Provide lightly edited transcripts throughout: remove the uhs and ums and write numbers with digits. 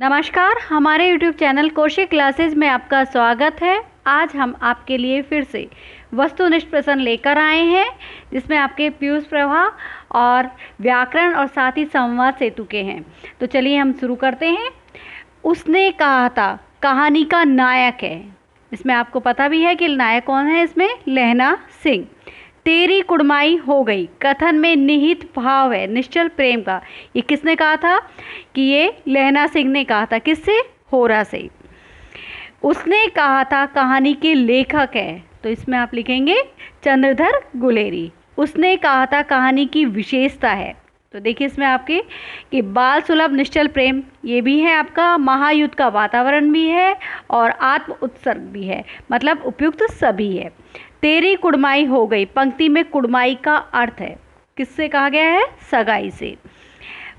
नमस्कार, हमारे YouTube channel Kaushik classes में आपका स्वागत है। आज हम आपके लिए फिर से वस्तुनिष्ठ प्रश्न लेकर आए हैं, जिसमें आपके पीयूष प्रवाह और व्याकरण और साथ ही संवाद सेतु के हैं। तो चलिए हम शुरू करते हैं। उसने कहा था कहानी का नायक है। इसमें आपको पता भी है कि नायक कौन है, इसमें लहना सिंह। तेरी कुड़माई हो गई, कथन में निहित भाव है निश्चल प्रेम का। ये किसने कहा था? कि ये लहना सिंह ने कहा था। किससे? होरा से। उसने कहा था कहानी के लेखक है, तो इसमें आप लिखेंगे चंद्रधर गुलेरी। उसने कहा था कहानी की विशेषता है, तो देखिए इसमें आपके कि बाल सुलभ निश्चल प्रेम ये भी है, आपका महायुद्ध का वातावरण भी है और आत्म उत्सर्ग भी है, मतलब उपयुक्त सभी है। तेरी कुड़माई हो गई, पंक्ति में कुड़माई का अर्थ है किससे कहा गया है? सगाई से।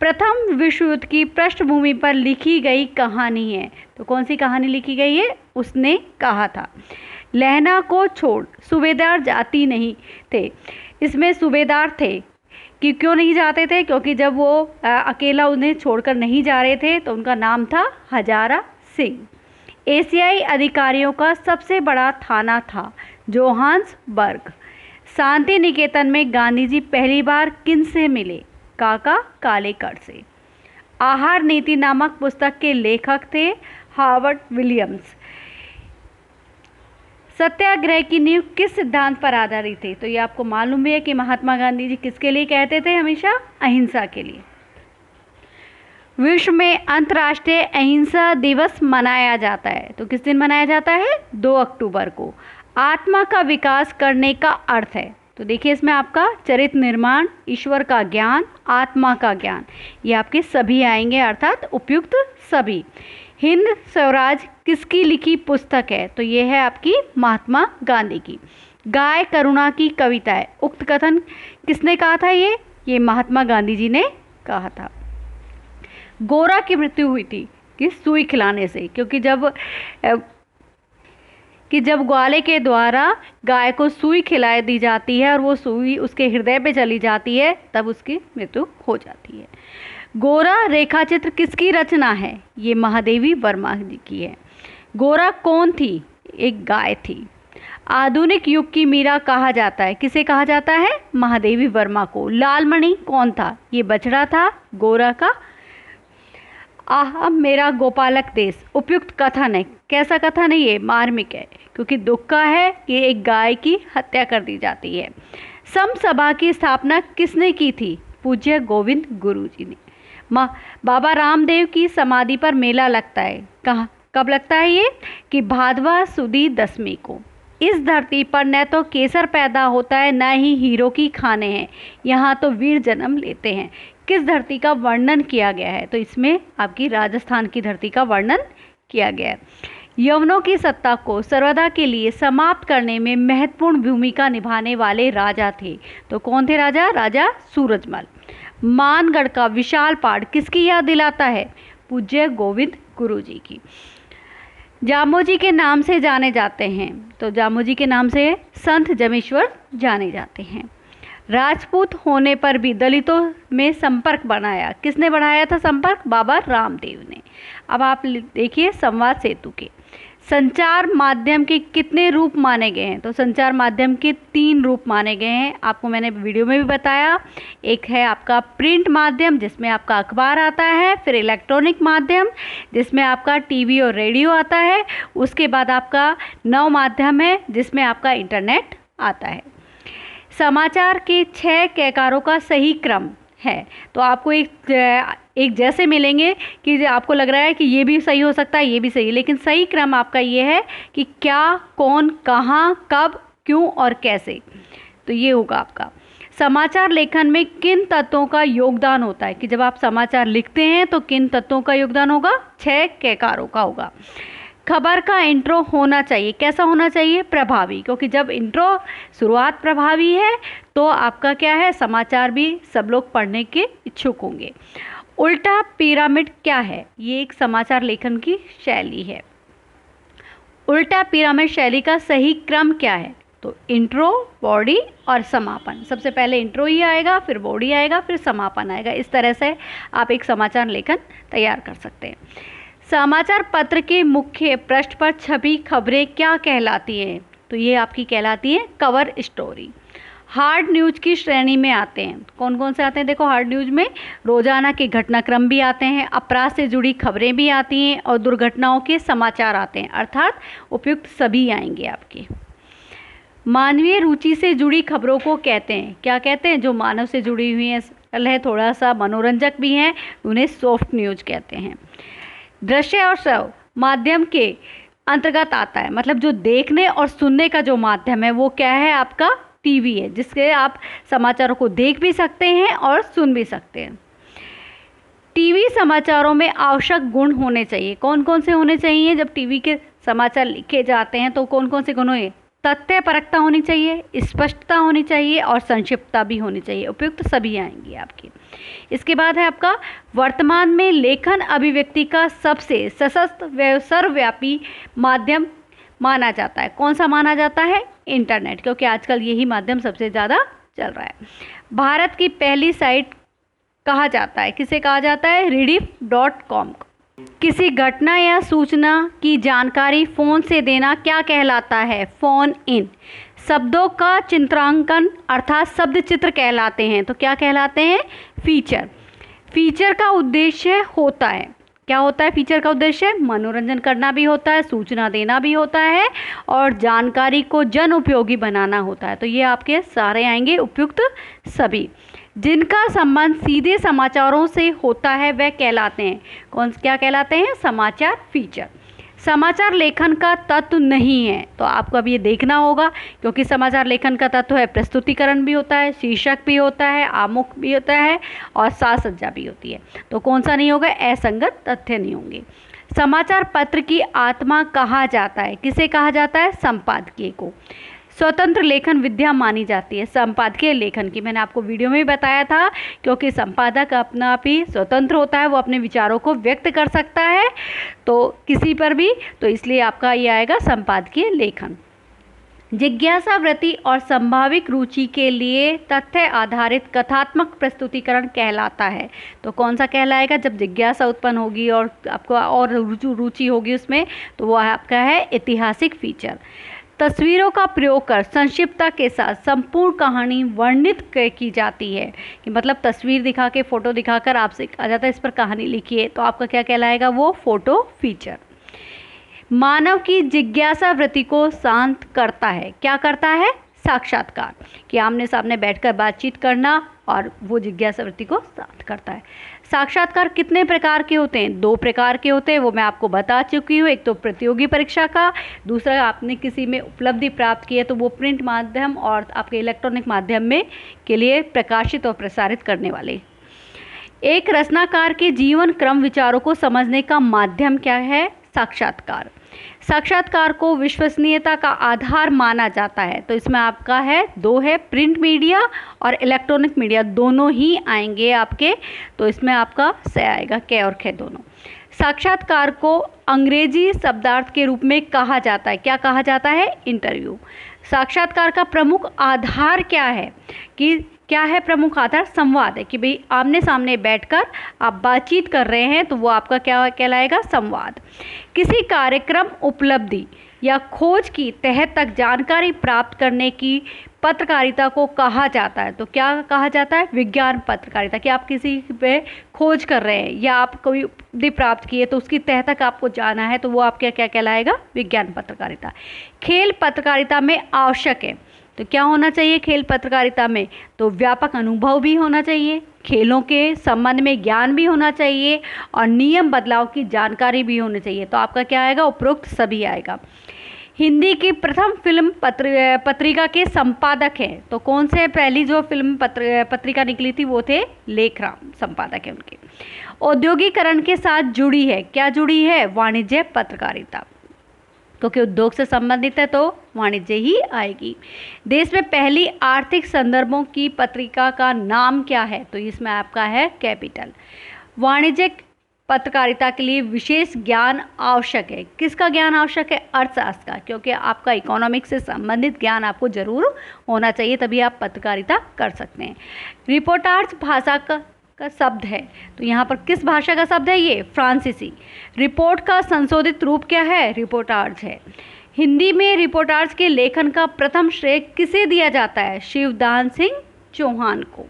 प्रथम विश्व युद्ध की पृष्ठभूमि पर लिखी गई कहानी है, तो कौन सी कहानी लिखी गई है? उसने कहा था। लहना को छोड़ सूबेदार जाती नहीं थे। इसमें सूबेदार थे कि क्यों नहीं जाते थे? क्योंकि जब वो अकेला उन्हें छोड़कर नहीं जा रहे थे तो उनका नाम था हजारा सिंह। एशियाई अधिकारियों का सबसे बड़ा थाना था जोहान्सबर्ग। शांति निकेतन में गांधी जी पहली बार किन से मिले? काका कालेकर से। आहार नीति नामक पुस्तक के लेखक थे हार्वर्ड विलियम्स। सत्याग्रह की नींव किस सिद्धांत पर आधारित थी? तो ये आपको मालूम भी है कि महात्मा गांधी जी किसके लिए कहते थे? हमेशा अहिंसा के लिए। विश्व में अंतर्राष्ट्रीय अहिंसा दिवस मनाया जाता है, तो किस दिन मनाया जाता है? 2 अक्टूबर को। आत्मा का विकास करने का अर्थ है, तो देखिए इसमें आपका चरित्र निर्माण, ईश्वर का ज्ञान, आत्मा का ज्ञान, ये आपके सभी आएंगे, अर्थात उपयुक्त सभी। हिंद स्वराज किसकी लिखी पुस्तक है? तो ये है आपकी महात्मा गांधी की। गाय करुणा की कविता है, उक्त कथन किसने कहा था? ये महात्मा गांधी जी ने कहा था। गोरा की मृत्यु हुई थी किस? सुई खिलाने से, क्योंकि जब ग्वाले के द्वारा गाय को सुई खिलाई दी जाती है और वो सुई उसके हृदय पे चली जाती है, तब उसकी मृत्यु हो जाती है। गोरा रेखाचित्र किसकी रचना है? ये महादेवी वर्मा जी की है। गोरा कौन थी? एक गाय थी। आधुनिक युग की मीरा कहा जाता है, किसे कहा जाता है? महादेवी वर्मा को। लालमणि कौन था? ये बछड़ा था गोरा का। आह मेरा गोपालक देश, उपयुक्त कथन है। कैसा कथन है? ये मार्मिक है, क्योंकि दुख का है कि एक गाय की हत्या कर दी जाती है। सम सभा की स्थापना किसने की थी? पूज्य गोविंद गुरु जी ने। बाबा रामदेव की समाधि पर मेला लगता है, कहाँ कब लगता है? ये कि भादवा सुदी 10वीं को। इस धरती पर न तो केसर पैदा होता है, न ही हीरो की खाने हैं, यहाँ तो वीर जन्म लेते हैं। किस धरती का वर्णन किया गया है? तो इसमें आपकी राजस्थान की धरती का वर्णन किया गया है। यवनों की सत्ता को सर्वदा के लिए समाप्त करने में महत्वपूर्ण भूमिका निभाने वाले राजा थे, तो कौन थे राजा? राजा सूरजमल। मानगढ़ का विशाल पहाड़ किसकी याद दिलाता है? पूज्य गोविंद गुरु जी की। जामोजी के नाम से जाने जाते हैं, तो जामोजी के नाम से संत जमेश्वर जाने जाते हैं। राजपूत होने पर भी दलितों में संपर्क बनाया, किसने बढ़ाया था संपर्क? बाबा रामदेव ने। अब आप देखिए संवाद सेतु के संचार माध्यम के कितने रूप माने गए हैं? तो संचार माध्यम के 3 रूप माने गए हैं, आपको मैंने वीडियो में भी बताया। एक है आपका प्रिंट माध्यम, जिसमें आपका अखबार आता है, फिर इलेक्ट्रॉनिक माध्यम जिसमें आपका टीवी और रेडियो आता है, उसके बाद आपका नव माध्यम है जिसमें आपका इंटरनेट आता है। समाचार के 6 कैकारों का सही क्रम है, तो आपको एक जैसे मिलेंगे कि आपको लग रहा है कि ये भी सही हो सकता है, ये भी सही, लेकिन सही क्रम आपका ये है कि क्या, कौन, कहाँ, कब, क्यों और कैसे। तो ये होगा आपका। समाचार लेखन में किन तत्वों का योगदान होता है? कि जब आप समाचार लिखते हैं तो किन तत्वों का योगदान होगा? 6 कैकारों का होगा। खबर का इंट्रो होना चाहिए, कैसा होना चाहिए? प्रभावी, क्योंकि जब इंट्रो शुरुआत प्रभावी है तो आपका क्या है? समाचार भी सब लोग पढ़ने के इच्छुक होंगे। उल्टा पिरामिड क्या है? ये एक समाचार लेखन की शैली है। उल्टा पिरामिड शैली का सही क्रम क्या है? तो इंट्रो, बॉडी और समापन। सबसे पहले इंट्रो ही आएगा, फिर बॉडी आएगा, फिर समापन आएगा। इस तरह से आप एक समाचार लेखन तैयार कर सकते हैं। समाचार पत्र के मुख्य पृष्ठ पर छपी खबरें क्या कहलाती हैं? तो ये आपकी कहलाती है कवर स्टोरी। हार्ड न्यूज की श्रेणी में आते हैं, कौन कौन से आते हैं? देखो, हार्ड न्यूज में रोजाना के घटनाक्रम भी आते हैं, अपराध से जुड़ी खबरें भी आती हैं और दुर्घटनाओं के समाचार आते हैं, अर्थात उपयुक्त सभी आएंगे आपके। मानवीय रुचि से जुड़ी खबरों को कहते हैं, क्या कहते हैं? जो मानव से जुड़ी हुई हैं, थोड़ा सा मनोरंजक भी हैं, उन्हें सॉफ्ट न्यूज कहते हैं। दृश्य और श्रव्य माध्यम के अंतर्गत आता है, मतलब जो देखने और सुनने का जो माध्यम है वो क्या है? आपका टीवी है, जिसके आप समाचारों को देख भी सकते हैं और सुन भी सकते हैं। टीवी समाचारों में आवश्यक गुण होने चाहिए, कौन कौन से होने चाहिए? जब टीवी के समाचार लिखे जाते हैं तो कौन कौन से गुण होंगे? तथ्यपरकता होनी चाहिए, स्पष्टता होनी चाहिए और संक्षिप्तता भी होनी चाहिए। उपयुक्त सभी आएंगी आपकी। इसके बाद है आपका वर्तमान में लेखन अभिव्यक्ति का सबसे सशक्त व सर्वव्यापी माध्यम माना जाता है। कौन सा माना जाता है? इंटरनेट, क्योंकि आजकल यही माध्यम सबसे ज़्यादा चल रहा है। भारत की पहली साइट कहा जाता है, किसे कहा जाता है? rediff.com। किसी घटना या सूचना की जानकारी फ़ोन से देना क्या कहलाता है? फ़ोन इन। शब्दों का चित्रांकन अर्थात शब्द चित्र कहलाते हैं, तो क्या कहलाते हैं? फीचर। फीचर का उद्देश्य होता है, क्या होता है? फीचर का उद्देश्य मनोरंजन करना भी होता है, सूचना देना भी होता है और जानकारी को जन उपयोगी बनाना होता है। तो ये आपके सारे आएंगे उपयुक्त सभी। जिनका संबंध सीधे समाचारों से होता है वह कहलाते हैं, क्या कहलाते हैं? समाचार फीचर। समाचार लेखन का तत्व नहीं है, तो आपको अब ये देखना होगा, क्योंकि समाचार लेखन का तत्व है प्रस्तुतिकरण भी होता है, शीर्षक भी होता है, आमुख भी होता है और साज सज्जा भी होती है। तो कौन सा नहीं होगा? असंगत तथ्य नहीं होंगे। समाचार पत्र की आत्मा कहा जाता है, किसे कहा जाता है? संपादकीय को। स्वतंत्र लेखन विद्या मानी जाती है संपादकीय लेखन की। मैंने आपको वीडियो में भी बताया था, क्योंकि संपादक अपना आप ही स्वतंत्र होता है, वो अपने विचारों को व्यक्त कर सकता है तो किसी पर भी, तो इसलिए आपका ये आएगा संपादकीय लेखन। जिज्ञासा वृत्ति और संभाविक रुचि के लिए तथ्य आधारित कथात्मक प्रस्तुतिकरण कहलाता है। तो कौन सा कहलाएगा? जब जिज्ञासा उत्पन्न होगी और आपको और रुचि होगी उसमें, तो वो आपका है ऐतिहासिक फीचर। तस्वीरों का प्रयोग कर संक्षिप्तता के साथ संपूर्ण कहानी वर्णित की जाती है, कि मतलब तस्वीर दिखा के, फोटो दिखाकर आपसे कहा जाता है इस पर कहानी लिखिए, तो आपका क्या कहलाएगा? वो फोटो फीचर। मानव की जिज्ञासा वृत्ति को शांत करता है, क्या करता है? साक्षात्कार, कि आमने सामने बैठकर बातचीत करना और वो जिज्ञासा वृत्ति को शांत करता है। साक्षात्कार कितने प्रकार के होते हैं? 2 प्रकार के होते हैं, वो मैं आपको बता चुकी हूँ। एक तो प्रतियोगी परीक्षा का, दूसरा आपने किसी में उपलब्धि प्राप्त की है तो वो प्रिंट माध्यम और आपके इलेक्ट्रॉनिक माध्यम में के लिए प्रकाशित और प्रसारित करने वाले। एक रचनाकार के जीवन क्रम विचारों को समझने का माध्यम क्या है? साक्षात्कार। साक्षात्कार को विश्वसनीयता का आधार माना जाता है, तो इसमें आपका है 2 है, प्रिंट मीडिया और इलेक्ट्रॉनिक मीडिया, दोनों ही आएंगे आपके, तो इसमें आपका से आएगा क और ख दोनों। साक्षात्कार को अंग्रेजी शब्दार्थ के रूप में कहा जाता है, क्या कहा जाता है? इंटरव्यू। साक्षात्कार का प्रमुख आधार क्या है? कि क्या है प्रमुख आधार? संवाद है, कि भाई आमने सामने बैठकर आप बातचीत कर रहे हैं, तो वो आपका क्या कहलाएगा? संवाद। किसी कार्यक्रम, उपलब्धि या खोज की तह तक जानकारी प्राप्त करने की पत्रकारिता को कहा जाता है, तो क्या कहा जाता है? विज्ञान पत्रकारिता, कि आप किसी पे खोज कर रहे हैं या आप कोई उपलब्धि प्राप्त की है तो उसकी तह तक आपको जाना है, तो वो आपका क्या कहलाएगा? विज्ञान पत्रकारिता। खेल पत्रकारिता में आवश्यक है, तो क्या होना चाहिए खेल पत्रकारिता में? तो व्यापक अनुभव भी होना चाहिए, खेलों के संबंध में ज्ञान भी होना चाहिए और नियम बदलाव की जानकारी भी होनी चाहिए, तो आपका क्या आएगा? उपरोक्त सभी आएगा। हिंदी की प्रथम फिल्म पत्रिका के संपादक हैं, तो कौन से? पहली जो फिल्म पत्रिका निकली थी वो थे लेखराम, संपादक है उनके। औद्योगिकरण के साथ जुड़ी है, क्या जुड़ी है? वाणिज्य पत्रकारिता, क्योंकि उद्योग से संबंधित है तो वाणिज्य ही आएगी। देश में पहली आर्थिक संदर्भों की पत्रिका का नाम क्या है? तो इसमें आपका है कैपिटल। वाणिज्यिक पत्रकारिता के लिए विशेष ज्ञान आवश्यक है, किसका ज्ञान आवश्यक है? अर्थशास्त्र का, क्योंकि आपका इकोनॉमिक्स से संबंधित ज्ञान आपको जरूर होना चाहिए, तभी आप पत्रकारिता कर सकते हैं। रिपोर्टाज भाषा का शब्द है। तो यहाँ पर किस भाषा का शब्द है ये? फ्रांसीसी। रिपोर्ट का संशोधित रूप क्या है? रिपोर्टाज है। हिंदी में रिपोर्टाज के लेखन का प्रथम श्रेय किसे दिया जाता है? शिवदान सिंह चौहान को।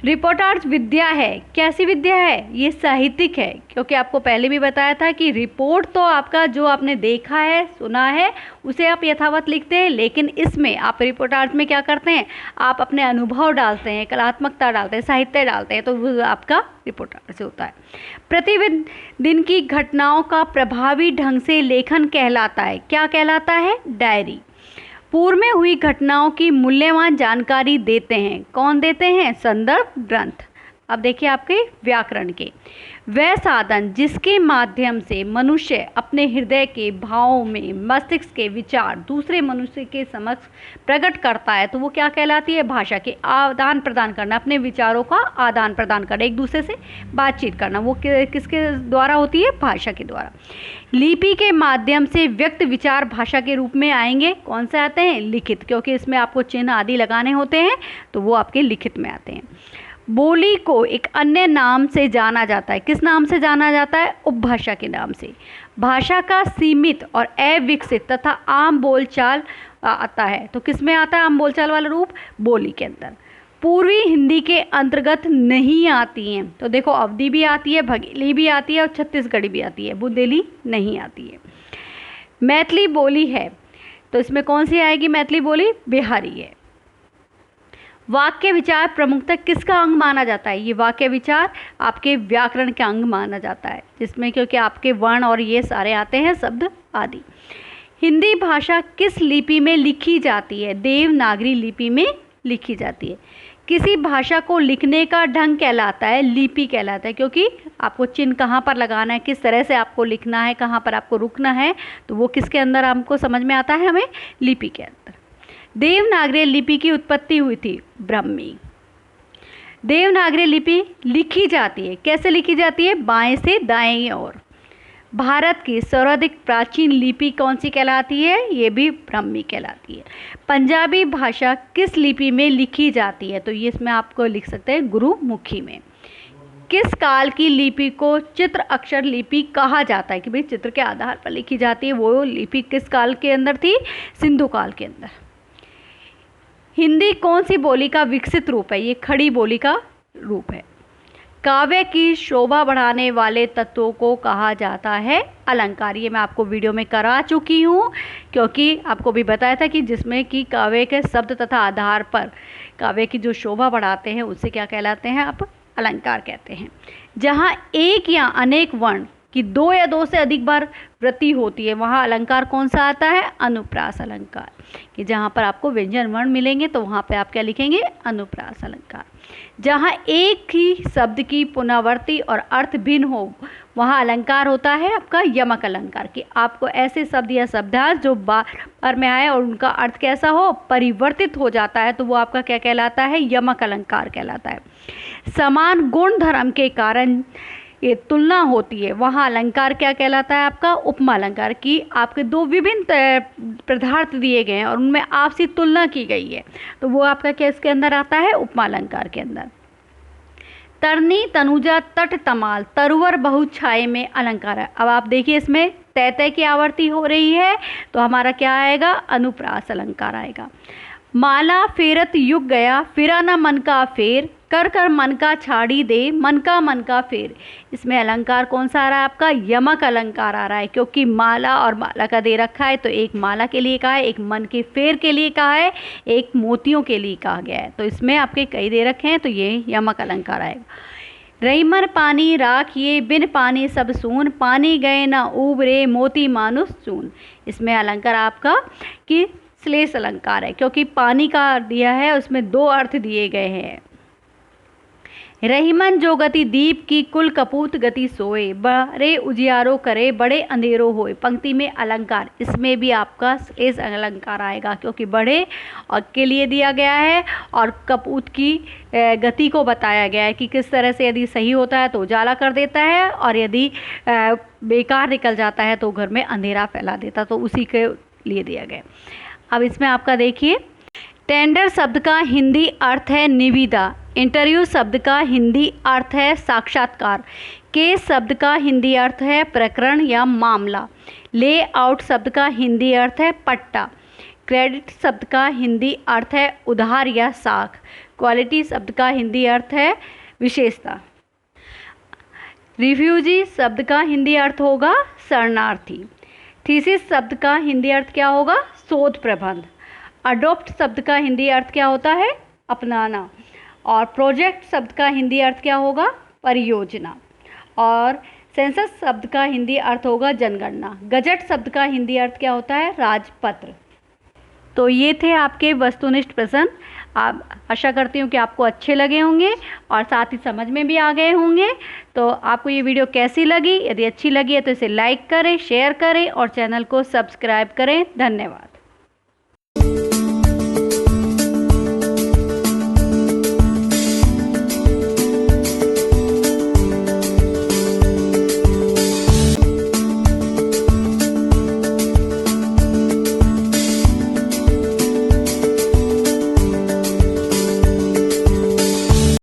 रिपोर्टाज विद्या है, कैसी विद्या है? ये साहित्यिक है, क्योंकि आपको पहले भी बताया था कि रिपोर्ट तो आपका जो आपने देखा है, सुना है, उसे आप यथावत लिखते हैं, लेकिन इसमें आप रिपोर्टाज में क्या करते हैं? आप अपने अनुभव डालते हैं, कलात्मकता डालते हैं, साहित्य डालते हैं, तो वो आपका रिपोर्टाज से होता है। प्रतिदिन की घटनाओं का प्रभावी ढंग से लेखन कहलाता है, क्या कहलाता है? डायरी। पूर्व में हुई घटनाओं की मूल्यवान जानकारी देते हैं, कौन देते हैं? संदर्भ ग्रंथ। अब देखिए आपके व्याकरण के, वह साधन जिसके माध्यम से मनुष्य अपने हृदय के भावों में मस्तिष्क के विचार दूसरे मनुष्य के समक्ष प्रकट करता है, तो वो क्या कहलाती है? भाषा के आदान प्रदान करना, अपने विचारों का आदान प्रदान करना, एक दूसरे से बातचीत करना, वो किसके द्वारा होती है? भाषा के द्वारा। लिपि के माध्यम से व्यक्त विचार भाषा के रूप में आएंगे, कौन से आते हैं? लिखित, क्योंकि इसमें आपको चिन्ह आदि लगाने होते हैं, तो वो आपके लिखित में आते हैं। बोली को एक अन्य नाम से जाना जाता है, किस नाम से जाना जाता है? उपभाषा के नाम से। भाषा का सीमित और अविकसित तथा आम बोलचाल आता है, तो किस में आता है आम बोलचाल वाला रूप? बोली के अंदर। पूर्वी हिंदी के अंतर्गत नहीं आती हैं, तो देखो अवधी भी आती है, भगेली भी आती है और छत्तीसगढ़ी भी आती है, बुंदेली नहीं आती है। मैथिली बोली है, तो इसमें कौन सी आएगी मैथिली बोली? बिहारी है। वाक्य विचार प्रमुखतः किसका अंग माना जाता है? ये वाक्य विचार आपके व्याकरण का अंग माना जाता है, जिसमें क्योंकि आपके वर्ण और ये सारे आते हैं शब्द आदि। हिंदी भाषा किस लिपि में लिखी जाती है? देवनागरी लिपि में लिखी जाती है। किसी भाषा को लिखने का ढंग कहलाता है? लिपि कहलाता है, क्योंकि आपको चिन्ह कहाँ पर लगाना है, किस तरह से आपको लिखना है, कहाँ पर आपको रुकना है, तो वो किसके अंदर हमको समझ में आता है? हमें लिपि के अंदर। देवनागरी लिपि की उत्पत्ति हुई थी ब्राह्मी। देवनागरी लिपि लिखी जाती है, कैसे लिखी जाती है? बाएं से दाएं ओर। भारत की सर्वाधिक प्राचीन लिपि कौन सी कहलाती है? ये भी ब्राह्मी कहलाती है। पंजाबी भाषा किस लिपि में लिखी जाती है? तो ये इसमें आपको लिख सकते हैं गुरुमुखी में। किस काल की लिपि को चित्र अक्षर लिपि कहा जाता है? कि भाई चित्र के आधार पर लिखी जाती है, वो लिपि किस काल के अंदर थी? सिंधु काल के अंदर। हिंदी कौन सी बोली का विकसित रूप है? ये खड़ी बोली का रूप है। काव्य की शोभा बढ़ाने वाले तत्वों को कहा जाता है अलंकार। ये मैं आपको वीडियो में करा चुकी हूँ, क्योंकि आपको भी बताया था कि जिसमें कि काव्य के शब्द तथा आधार पर काव्य की जो शोभा बढ़ाते हैं उसे क्या कहलाते हैं? आप अलंकार कहते हैं। जहाँ एक या अनेक वर्ण कि दो या दो से अधिक बार वृद्धि होती है, वहाँ अलंकार कौन सा आता है? अनुप्रास अलंकार। कि जहाँ पर आपको व्यंजन वर्ण मिलेंगे तो वहाँ पे आप क्या लिखेंगे? अनुप्रास अलंकार। जहाँ एक ही शब्द की पुनरावृत्ति और अर्थ भिन्न हो, वहाँ अलंकार होता है आपका यमक अलंकार। कि आपको ऐसे शब्द या शब्दांश जो बार में आए और उनका अर्थ कैसा हो? परिवर्तित हो जाता है, तो वो आपका क्या कहलाता है? यमक अलंकार कहलाता है। समान गुण धर्म के कारण ये तुलना होती है, वहाँ अलंकार क्या कहलाता है? आपका उपमा अलंकार। की आपके दो विभिन्न पदार्थ दिए गए हैं और उनमें आपसी तुलना की गई है, तो वो आपका क्या इसके अंदर आता है? उपमा अलंकार के अंदर। तरनी तनुजा तट तमाल तरुवर बहुछाये में अलंकार है। अब आप देखिए इसमें तय की आवर्ती हो रही है, तो हमारा क्या आएगा? अनुप्रास अलंकार आएगा। माला फेरत युग गया फिरा न मन का फेर कर कर मन का छाड़ी दे मन का फेर। इसमें अलंकार कौन सा आ रहा है? आपका यमक अलंकार आ रहा है, क्योंकि माला और माला का दे रखा है, तो एक माला के लिए कहा है, एक मन के फेर के लिए कहा है, एक मोतियों के लिए कहा गया है। तो इसमें आपके कई दे रखे हैं, तो ये यमक अलंकार आएगा। रहीमर पानी राख ये बिन पानी सब सून पानी गए न उबरे मोती मानुस चून। इसमें अलंकार आपका कि श्लेष अलंकार है, क्योंकि पानी का दिया है, उसमें दो अर्थ दिए गए हैं। रहीमन जो गति दीप की कुल कपूत गति सोए बड़े उजियारो करे बड़े अंधेरो होए। पंक्ति में अलंकार, इसमें भी आपका श्लेष अलंकार आएगा, क्योंकि बड़े और के लिए दिया गया है और कपूत की गति को बताया गया है कि किस तरह से यदि सही होता है तो उजाला कर देता है और यदि बेकार निकल जाता है तो घर में अंधेरा फैला देता, तो उसी के लिए दिया गया। अब इसमें आपका देखिए टेंडर शब्द का हिंदी अर्थ है निविदा। इंटरव्यू शब्द का हिंदी अर्थ है साक्षात्कार। केस शब्द का हिंदी अर्थ है प्रकरण या मामला। लेआउट शब्द का हिंदी अर्थ है पट्टा। क्रेडिट शब्द का हिंदी अर्थ है उधार या साख। क्वालिटी शब्द का हिंदी अर्थ है विशेषता। रिफ्यूजी शब्द का हिंदी अर्थ होगा शरणार्थी। थीसिस शब्द का हिंदी अर्थ क्या होगा? शोध प्रबंध। अडोप्ट शब्द का हिंदी अर्थ क्या होता है? अपनाना। और प्रोजेक्ट शब्द का हिंदी अर्थ क्या होगा? परियोजना। और सेंसस शब्द का हिंदी अर्थ होगा जनगणना। गजट शब्द का हिंदी अर्थ क्या होता है? राजपत्र। तो ये थे आपके वस्तुनिष्ठ प्रश्न। आप आशा करती हूँ कि आपको अच्छे लगे होंगे और साथ ही समझ में भी आ गए होंगे। तो आपको ये वीडियो कैसी लगी? यदि अच्छी लगी है तो इसे लाइक करें, शेयर करें और चैनल को सब्सक्राइब करें। धन्यवाद।